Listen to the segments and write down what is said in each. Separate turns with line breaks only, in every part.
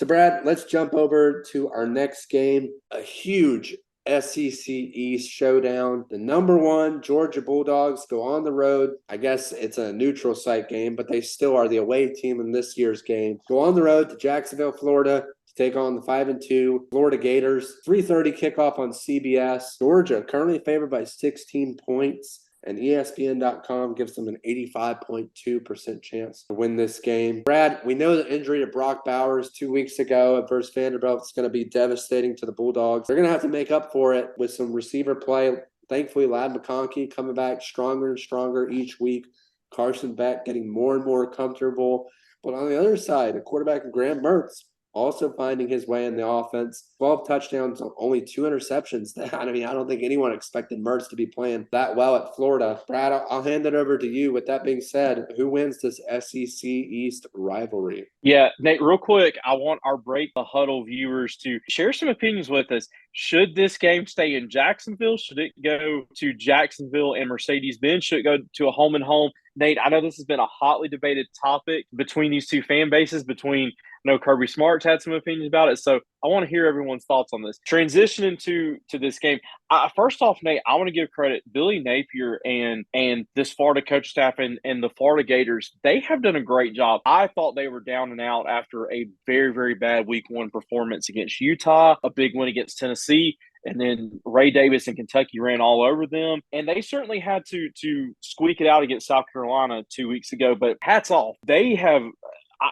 So, Brad, let's jump over to our next game. A huge SEC East showdown. The number one Georgia Bulldogs go on the road. I guess it's a neutral site game, but they still are the away team in this year's game. Go on the road to Jacksonville, Florida to take on the 5-2 Florida Gators. 3:30 kickoff on CBS. Georgia currently favored by 16 points. And ESPN.com gives them an 85.2% chance to win this game. Brad, we know the injury to Brock Bowers 2 weeks ago versus Vanderbilt is going to be devastating to the Bulldogs. They're going to have to make up for it with some receiver play. Thankfully, Ladd McConkey coming back stronger and stronger each week. Carson Beck getting more and more comfortable. But on the other side, the quarterback Graham Mertz also finding his way in the offense. 12 touchdowns, only 2 interceptions. I mean, I don't think anyone expected Mertz to be playing that well at Florida. Brad, I'll hand it over to you. With that being said, who wins this SEC East rivalry?
Yeah, Nate, real quick, I want our Break the Huddle viewers to share some opinions with us. Should this game stay in Jacksonville? Should it go to Jacksonville and Mercedes-Benz? Should it go to a home and home? Nate, I know this has been a hotly debated topic between these two fan bases, I know Kirby Smart's had some opinions about it, so I want to hear everyone's thoughts on this. Transitioning to this game, first off, Nate, I want to give credit Billy Napier and this Florida coach staff and the Florida Gators. They have done a great job. I thought they were down and out after a very, very bad week one performance against Utah, a big win against Tennessee. And then Ray Davis and Kentucky ran all over them. And they certainly had to squeak it out against South Carolina 2 weeks ago. But hats off. They have,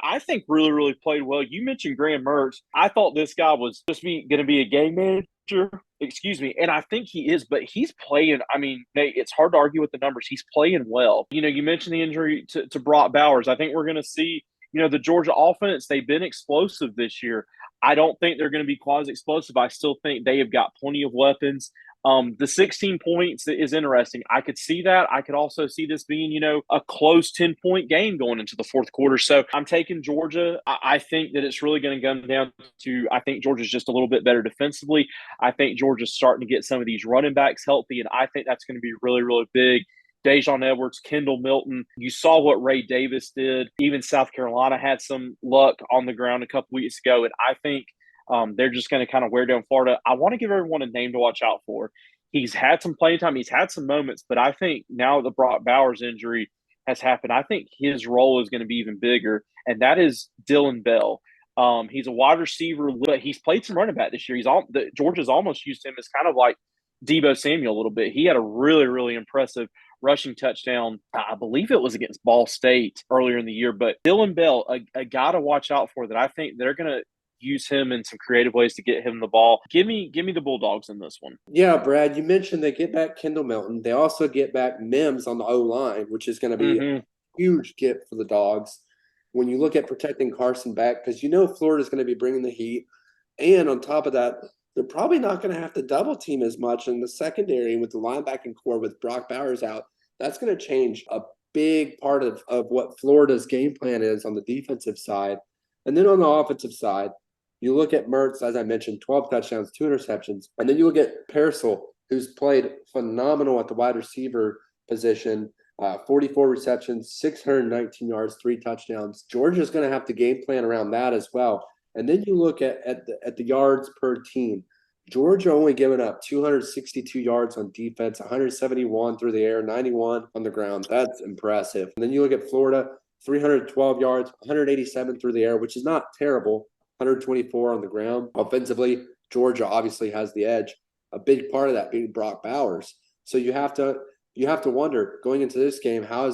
I think, really, really played well. You mentioned Graham Mertz. I thought this guy was just going to be a game manager. Excuse me. And I think he is, but he's playing. I mean, Nate, it's hard to argue with the numbers. He's playing well. You know, you mentioned the injury to Brock Bowers. I think we're going to see, the Georgia offense, they've been explosive this year. I don't think they're going to be quasi-explosive. I still think they have got plenty of weapons. The 16 points is interesting. I could see that. I could also see this being, a close 10-point game going into the fourth quarter. So I'm taking Georgia. I think that it's really going to come down to, I think Georgia's just a little bit better defensively. I think Georgia's starting to get some of these running backs healthy, and I think that's going to be really, really big. Dejon Edwards, Kendall Milton. You saw what Ray Davis did. Even South Carolina had some luck on the ground a couple weeks ago, and I think they're just going to kind of wear down Florida. I want to give everyone a name to watch out for. He's had some playing time. He's had some moments, but I think now the Brock Bowers injury has happened, I think his role is going to be even bigger, and that is Dylan Bell. He's a wide receiver, but he's played some running back this year. Georgia's almost used him as kind of like Deebo Samuel a little bit. He had a really, really impressive rushing touchdown. I believe it was against Ball State earlier in the year. But Dylan Bell, a guy to watch out for that I think they're going to use him in some creative ways to get him the ball. Give me the Bulldogs in this one.
Yeah, Brad, you mentioned they get back Kendall Milton. They also get back Mims on the O-line, which is going to be a huge get for the Dogs. When you look at protecting Carson Beck, because Florida's going to be bringing the heat. And on top of that, they're probably not going to have to double team as much in the secondary with the linebacking core with Brock Bowers out. That's going to change a big part of what Florida's game plan is on the defensive side. And then on the offensive side, you look at Mertz, as I mentioned, 12 touchdowns, 2 interceptions. And then you look at Pearsall, who's played phenomenal at the wide receiver position, 44 receptions, 619 yards, 3 touchdowns. Georgia's going to have to game plan around that as well. And then you look at the yards per team. Georgia only given up 262 yards on defense, 171 through the air, 91 on the ground. That's impressive. And then you look at Florida, 312 yards, 187 through the air, which is not terrible, 124 on the ground. Offensively, Georgia obviously has the edge. A big part of that being Brock Bowers. So you have to wonder going into this game, how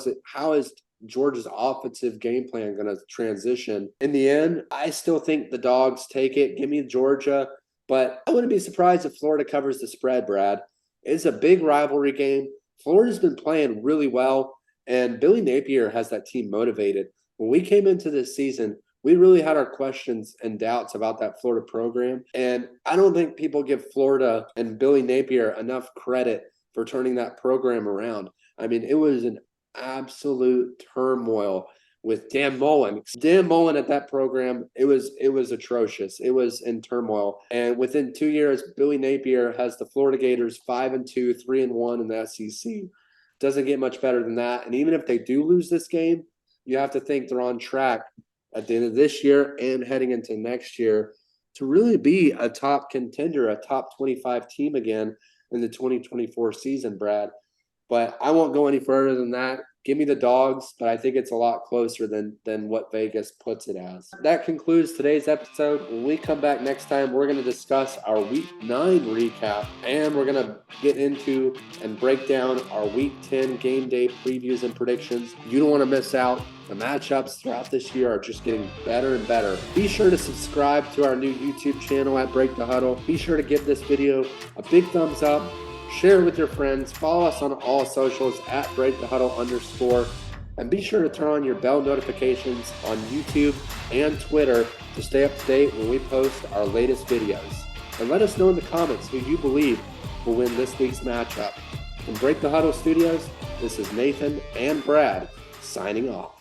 is Georgia's offensive game plan going to transition? In the end, I still think the Dogs take it. Give me Georgia, but I wouldn't be surprised if Florida covers the spread, Brad. It's a big rivalry game. Florida's been playing really well, and Billy Napier has that team motivated. When we came into this season, we really had our questions and doubts about that Florida program, and I don't think people give Florida and Billy Napier enough credit for turning that program around. I mean, it was an absolute turmoil with Dan Mullen. Dan Mullen at that program, it was atrocious. It was in turmoil. And within 2 years, Billy Napier has the Florida Gators 5-2, 3-1 in the SEC. Doesn't get much better than that. And even if they do lose this game, you have to think they're on track at the end of this year and heading into next year to really be a top contender, a top 25 team again in the 2024 season, Brad. But I won't go any further than that. Give me the Dogs, but I think it's a lot closer than what Vegas puts it as. That concludes today's episode. When we come back next time, we're going to discuss our Week 9 recap, and we're going to get into and break down our Week 10 game day previews and predictions. You don't want to miss out. The matchups throughout this year are just getting better and better. Be sure to subscribe to our new YouTube channel at Break the Huddle. Be sure to give this video a big thumbs up. Share it with your friends. Follow us on all socials at BreakTheHuddle_. And be sure to turn on your bell notifications on YouTube and Twitter to stay up to date when we post our latest videos. And let us know in the comments who you believe will win this week's matchup. From Break the Huddle Studios, this is Nathan and Brad signing off.